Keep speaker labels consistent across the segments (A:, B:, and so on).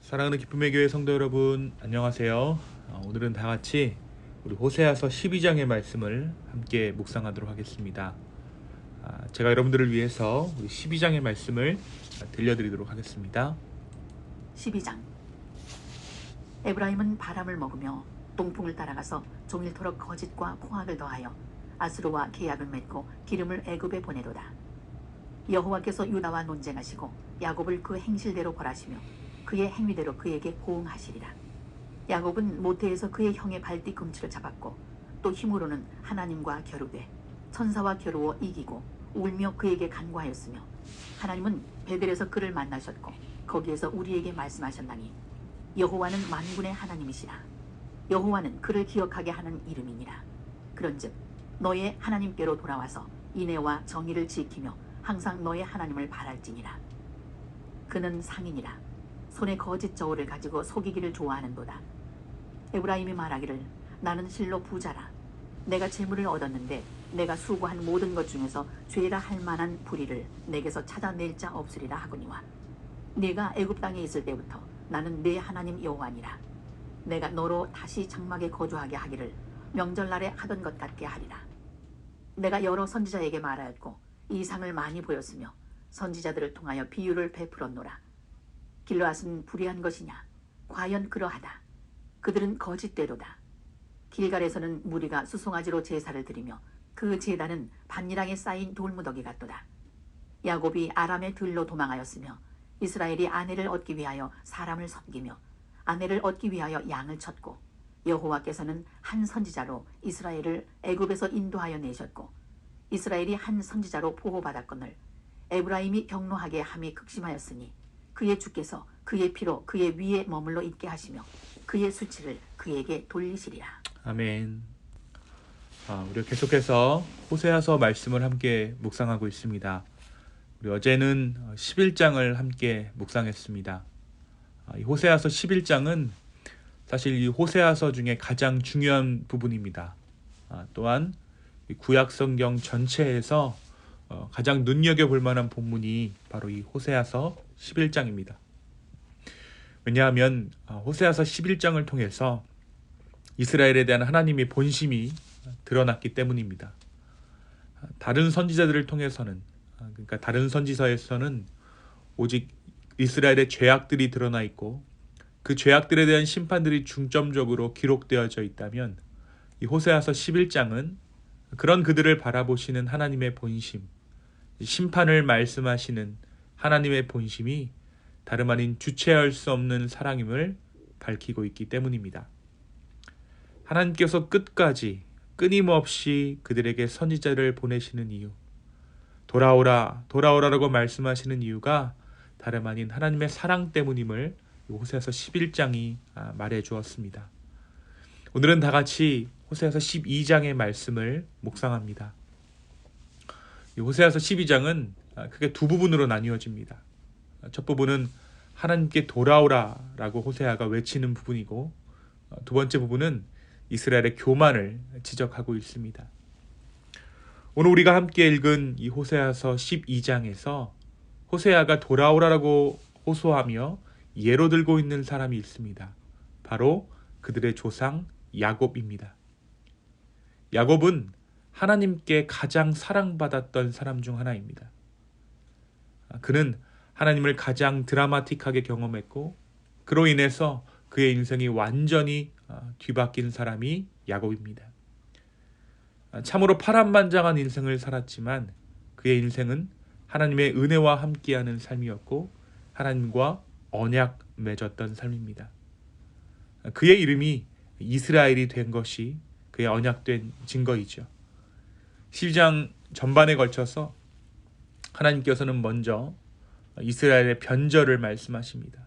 A: 사랑하는 기쁨의 교회 성도 여러분, 안녕하세요. 오늘은 다 같이 우리 호세아서 12장의 말씀을 함께 묵상하도록 하겠습니다. 제가 여러분들을 위해서 우리 12장의 말씀을 들려드리도록 하겠습니다.
B: 12장. 에브라임은 바람을 먹으며 동풍을 따라가서 종일토록 거짓과 포악을 더하여 아수르와 계약을 맺고 기름을 애굽에 보내도다. 여호와께서 유다와 논쟁하시고 야곱을 그 행실대로 벌하시며 그의 행위대로 그에게 고응하시리라. 야곱은 모태에서 그의 형의 발뒤 금치를 잡았고 또 힘으로는 하나님과 겨루되 천사와 겨루어 이기고 울며 그에게 간구하였으며 하나님은 베델에서 그를 만나셨고 거기에서 우리에게 말씀하셨나니 여호와는 만군의 하나님이시라. 여호와는 그를 기억하게 하는 이름이니라. 그런즉 너의 하나님께로 돌아와서 인애와 정의를 지키며 항상 너의 하나님을 바랄지니라. 그는 상인이라. 손에 거짓 저울을 가지고 속이기를 좋아하는도다. 에브라임이 말하기를 나는 실로 부자라. 내가 재물을 얻었는데 내가 수고한 모든 것 중에서 죄라 할 만한 불의를 내게서 찾아낼 자 없으리라 하거니와 네가 애굽 땅에 있을 때부터 나는 네 하나님 여호와니라. 내가 너로 다시 장막에 거주하게 하기를 명절날에 하던 것 같게 하리라. 내가 여러 선지자에게 말하였고 이상을 많이 보였으며 선지자들을 통하여 비유를 베풀었노라. 길르앗은 불의한 것이냐? 과연 그러하다. 그들은 거짓되도다. 길갈에서는 무리가 수송아지로 제사를 드리며 그 제단은 반이랑에 쌓인 돌무더기 같도다. 야곱이 아람의 들로 도망하였으며 이스라엘이 아내를 얻기 위하여 사람을 섬기며 아내를 얻기 위하여 양을 쳤고 여호와께서는 한 선지자로 이스라엘을 애굽에서 인도하여 내셨고 이스라엘이 한 선지자로 보호받았거늘 에브라임이 경노하게 함이 극심하였으니 그의 주께서 그의 피로 그의 위에 머물러 있게 하시며 그의 수치를 그에게 돌리시리라.
A: 아멘. 우리가 계속해서 호세아서 말씀을 함께 묵상하고 있습니다. 우리 어제는 11장을 함께 묵상했습니다. 이 호세아서 11장은 사실 이 호세아서 중에 가장 중요한 부분입니다. 또한 구약 성경 전체에서 가장 눈여겨볼 만한 본문이 바로 이 호세아서 11장입니다. 왜냐하면 호세아서 11장을 통해서 이스라엘에 대한 하나님의 본심이 드러났기 때문입니다. 다른 선지자들을 통해서는, 그러니까 다른 선지서에서는 오직 이스라엘의 죄악들이 드러나 있고 그 죄악들에 대한 심판들이 중점적으로 기록되어져 있다면 이 호세아서 11장은 그런 그들을 바라보시는 하나님의 본심, 심판을 말씀하시는 하나님의 본심이 다름 아닌 주체할 수 없는 사랑임을 밝히고 있기 때문입니다. 하나님께서 끝까지 끊임없이 그들에게 선지자를 보내시는 이유, 돌아오라, 돌아오라라고 말씀하시는 이유가 다름 아닌 하나님의 사랑 때문임을 호세아서 11장이 말해 주었습니다. 오늘은 다 같이 호세아서 12장의 말씀을 묵상합니다. 이 호세아서 12장은 크게 두 부분으로 나뉘어집니다. 첫 부분은 하나님께 돌아오라라고 호세아가 외치는 부분이고 두 번째 부분은 이스라엘의 교만을 지적하고 있습니다. 오늘 우리가 함께 읽은 이 호세아서 12장에서 호세아가 돌아오라라고 호소하며 예로 들고 있는 사람이 있습니다. 바로 그들의 조상 야곱입니다. 야곱은 하나님께 가장 사랑받았던 사람 중 하나입니다. 그는 하나님을 가장 드라마틱하게 경험했고 그로 인해서 그의 인생이 완전히 뒤바뀐 사람이 야곱입니다. 참으로 파란만장한 인생을 살았지만 그의 인생은 하나님의 은혜와 함께하는 삶이었고 하나님과 언약 맺었던 삶입니다. 그의 이름이 이스라엘이 된 것이 그의 언약된 증거이죠. 12장 전반에 걸쳐서 하나님께서는 먼저 이스라엘의 변절을 말씀하십니다.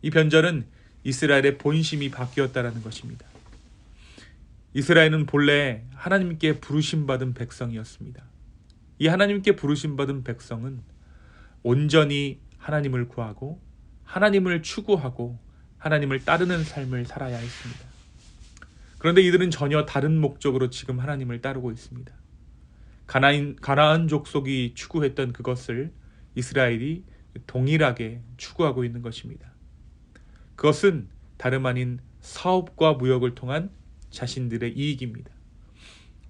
A: 이 변절은 이스라엘의 본심이 바뀌었다라는 것입니다. 이스라엘은 본래 하나님께 부르심받은 백성이었습니다. 이 하나님께 부르심받은 백성은 온전히 하나님을 구하고 하나님을 추구하고 하나님을 따르는 삶을 살아야 했습니다. 그런데 이들은 전혀 다른 목적으로 지금 하나님을 따르고 있습니다. 가나안 족속이 추구했던 그것을 이스라엘이 동일하게 추구하고 있는 것입니다. 그것은 다름 아닌 사업과 무역을 통한 자신들의 이익입니다.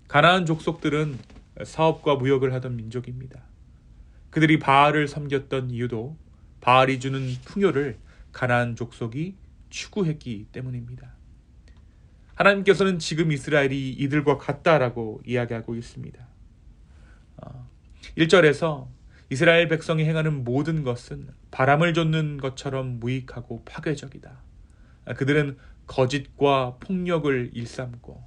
A: 가나안 족속들은 사업과 무역을 하던 민족입니다. 그들이 바알을 섬겼던 이유도 바알이 주는 풍요를 가나안 족속이 추구했기 때문입니다. 하나님께서는 지금 이스라엘이 이들과 같다라고 이야기하고 있습니다. 1절에서 이스라엘 백성이 행하는 모든 것은 바람을 쫓는 것처럼 무익하고 파괴적이다. 그들은 거짓과 폭력을 일삼고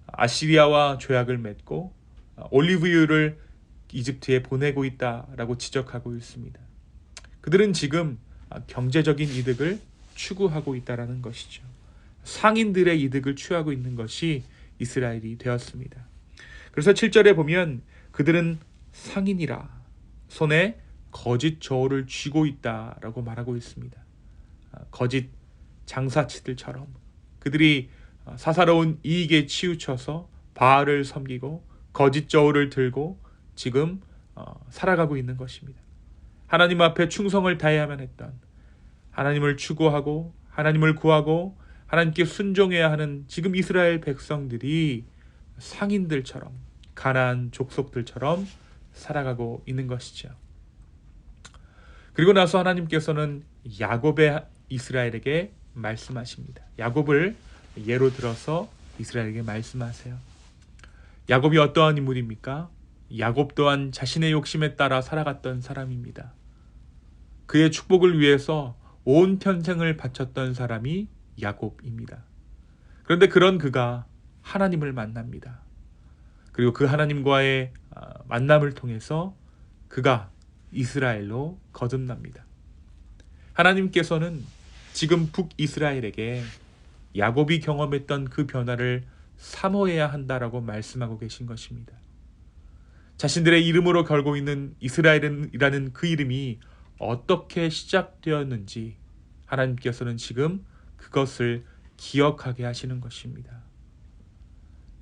A: 아시리아와 조약을 맺고 올리브유를 이집트에 보내고 있다라고 지적하고 있습니다. 그들은 지금 경제적인 이득을 추구하고 있다라는 것이죠. 상인들의 이득을 취하고 있는 것이 이스라엘이 되었습니다. 그래서 7절에 보면 그들은 상인이라 손에 거짓 저울을 쥐고 있다라고 말하고 있습니다. 거짓 장사치들처럼 그들이 사사로운 이익에 치우쳐서 바알을 섬기고 거짓 저울을 들고 지금 살아가고 있는 것입니다. 하나님 앞에 충성을 다해야만 했던, 하나님을 추구하고 하나님을 구하고 하나님께 순종해야 하는 지금 이스라엘 백성들이 상인들처럼 가나안 족속들처럼 살아가고 있는 것이죠. 그리고 나서 하나님께서는 야곱의 이스라엘에게 말씀하십니다. 야곱을 예로 들어서 이스라엘에게 말씀하세요. 야곱이 어떠한 인물입니까? 야곱 또한 자신의 욕심에 따라 살아갔던 사람입니다. 그의 축복을 위해서 온 평생을 바쳤던 사람이 야곱입니다. 그런데 그런 그가 하나님을 만납니다. 그리고 그 하나님과의 만남을 통해서 그가 이스라엘로 거듭납니다. 하나님께서는 지금 북이스라엘에게 야곱이 경험했던 그 변화를 사모해야 한다라고 말씀하고 계신 것입니다. 자신들의 이름으로 걸고 있는 이스라엘이라는 그 이름이 어떻게 시작되었는지 하나님께서는 지금 그것을 기억하게 하시는 것입니다.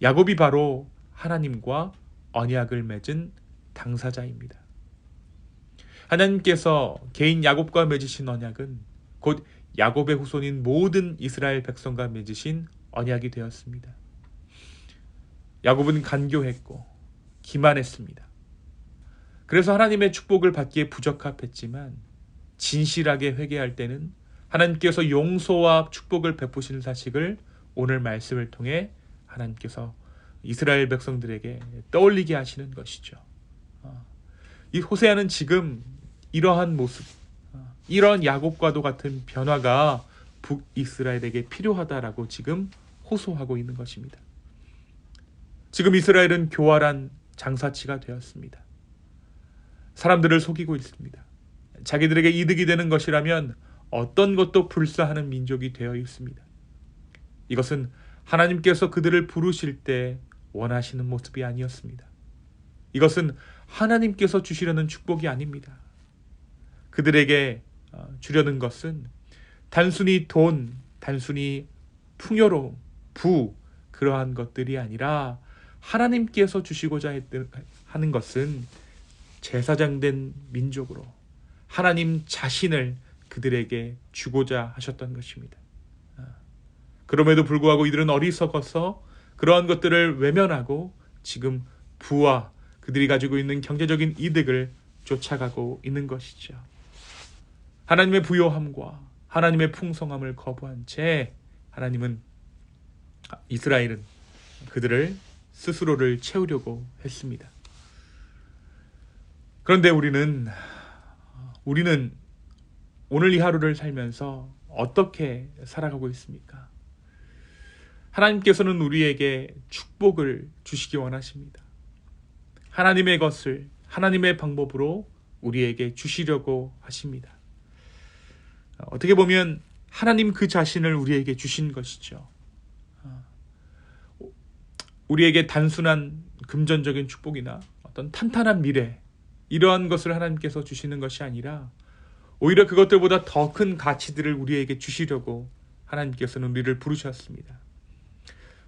A: 야곱이 바로 하나님과 언약을 맺은 당사자입니다. 하나님께서 개인 야곱과 맺으신 언약은 곧 야곱의 후손인 모든 이스라엘 백성과 맺으신 언약이 되었습니다. 야곱은 간교했고 기만했습니다. 그래서 하나님의 축복을 받기에 부적합했지만 진실하게 회개할 때는 하나님께서 용서와 축복을 베푸시는 사실을 오늘 말씀을 통해 하나님께서 이스라엘 백성들에게 떠올리게 하시는 것이죠. 이 호세아는 지금 이러한 모습, 이런 야곱과도 같은 변화가 북이스라엘에게 필요하다라고 지금 호소하고 있는 것입니다. 지금 이스라엘은 교활한 장사치가 되었습니다. 사람들을 속이고 있습니다. 자기들에게 이득이 되는 것이라면 어떤 것도 불사하는 민족이 되어 있습니다. 이것은 하나님께서 그들을 부르실 때 원하시는 모습이 아니었습니다. 이것은 하나님께서 주시려는 축복이 아닙니다. 그들에게 주려는 것은 단순히 돈, 단순히 풍요로움, 그러한 것들이 아니라 하나님께서 주시고자 하는 것은 제사장된 민족으로 하나님 자신을 그들에게 주고자 하셨던 것입니다. 그럼에도 불구하고 이들은 어리석어서 그러한 것들을 외면하고 지금 부와 그들이 가지고 있는 경제적인 이득을 쫓아가고 있는 것이죠. 하나님의 부요함과 하나님의 풍성함을 거부한 채 이스라엘은 그들을 스스로를 채우려고 했습니다. 그런데 우리는 오늘 이 하루를 살면서 어떻게 살아가고 있습니까? 하나님께서는 우리에게 축복을 주시기 원하십니다. 하나님의 것을 하나님의 방법으로 우리에게 주시려고 하십니다. 어떻게 보면 하나님 그 자신을 우리에게 주신 것이죠. 우리에게 단순한 금전적인 축복이나 어떤 탄탄한 미래, 이러한 것을 하나님께서 주시는 것이 아니라 오히려 그것들보다 더 큰 가치들을 우리에게 주시려고 하나님께서는 우리를 부르셨습니다.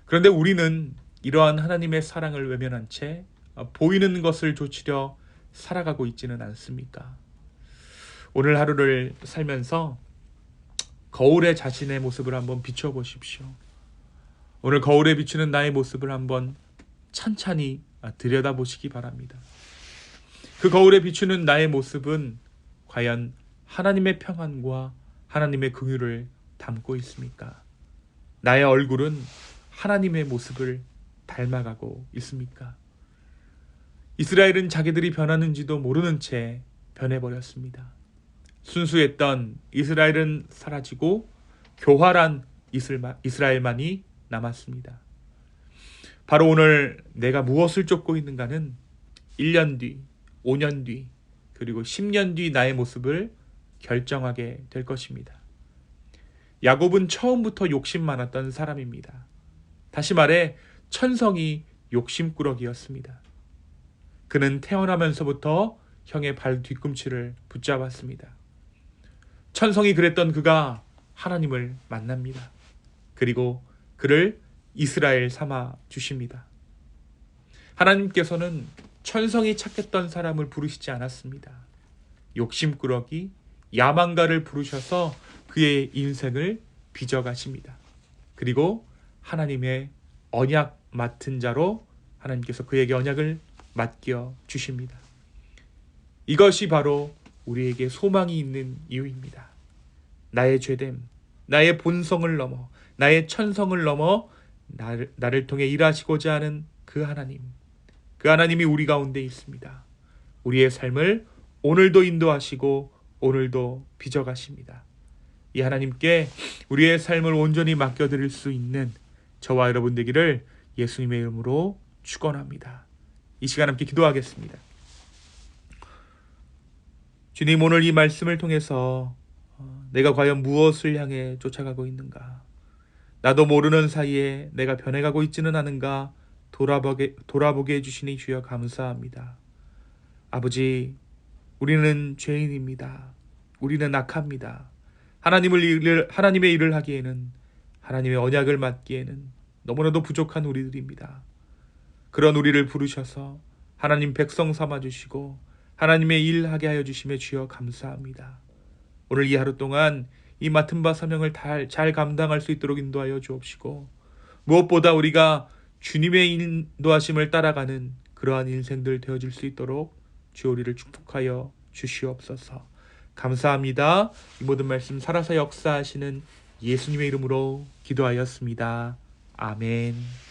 A: 그런데 우리는 이러한 하나님의 사랑을 외면한 채 보이는 것을 좇으려 살아가고 있지는 않습니까? 오늘 하루를 살면서 거울에 자신의 모습을 한번 비춰보십시오. 오늘 거울에 비추는 나의 모습을 한번 찬찬히 들여다보시기 바랍니다. 그 거울에 비추는 나의 모습은 과연 하나님의 평안과 하나님의 긍휼을 담고 있습니까? 나의 얼굴은 하나님의 모습을 닮아가고 있습니까? 이스라엘은 자기들이 변하는지도 모르는 채 변해버렸습니다. 순수했던 이스라엘은 사라지고 교활한 이스라엘만이 남았습니다. 바로 오늘 내가 무엇을 쫓고 있는가는 1년 뒤, 5년 뒤, 그리고 10년 뒤 나의 모습을 결정하게 될 것입니다. 야곱은 처음부터 욕심 많았던 사람입니다. 다시 말해 천성이 욕심꾸러기였습니다. 그는 태어나면서부터 형의 발 뒤꿈치를 붙잡았습니다. 천성이 그랬던 그가 하나님을 만납니다. 그리고 그를 이스라엘 삼아 주십니다. 하나님께서는 천성이 착했던 사람을 부르시지 않았습니다. 욕심꾸러기, 야망가를 부르셔서 그의 인생을 빚어가십니다. 그리고 하나님의 언약 맡은 자로 하나님께서 그에게 언약을 맡겨 주십니다. 이것이 바로 우리에게 소망이 있는 이유입니다. 나의 죄됨, 나의 본성을 넘어, 나의 천성을 넘어 나를 통해 일하시고자 하는 그 하나님이 우리 가운데 있습니다. 우리의 삶을 오늘도 인도하시고 오늘도 빚어가십니다. 이 하나님께 우리의 삶을 온전히 맡겨드릴 수 있는 저와 여러분 되기를 예수님의 이름으로 축원합니다. 이 시간 함께 기도하겠습니다. 주님, 오늘 이 말씀을 통해서 내가 과연 무엇을 향해 쫓아가고 있는가? 나도 모르는 사이에 내가 변해가고 있지는 않은가? 돌아보게 해주시니 주여 감사합니다. 아버지, 우리는 죄인입니다. 우리는 악합니다. 하나님의 일을 하기에는, 하나님의 언약을 맡기에는 너무나도 부족한 우리들입니다. 그런 우리를 부르셔서 하나님 백성 삼아주시고 하나님의 일 하게 하여 주심에 주여 감사합니다. 오늘 이 하루 동안 이 맡은 바 사명을 잘 감당할 수 있도록 인도하여 주옵시고, 무엇보다 우리가 주님의 인도하심을 따라가는 그러한 인생들 되어줄 수 있도록 주 우리를 축복하여 주시옵소서. 감사합니다. 이 모든 말씀 살아서 역사하시는 예수님의 이름으로 기도하였습니다. 아멘.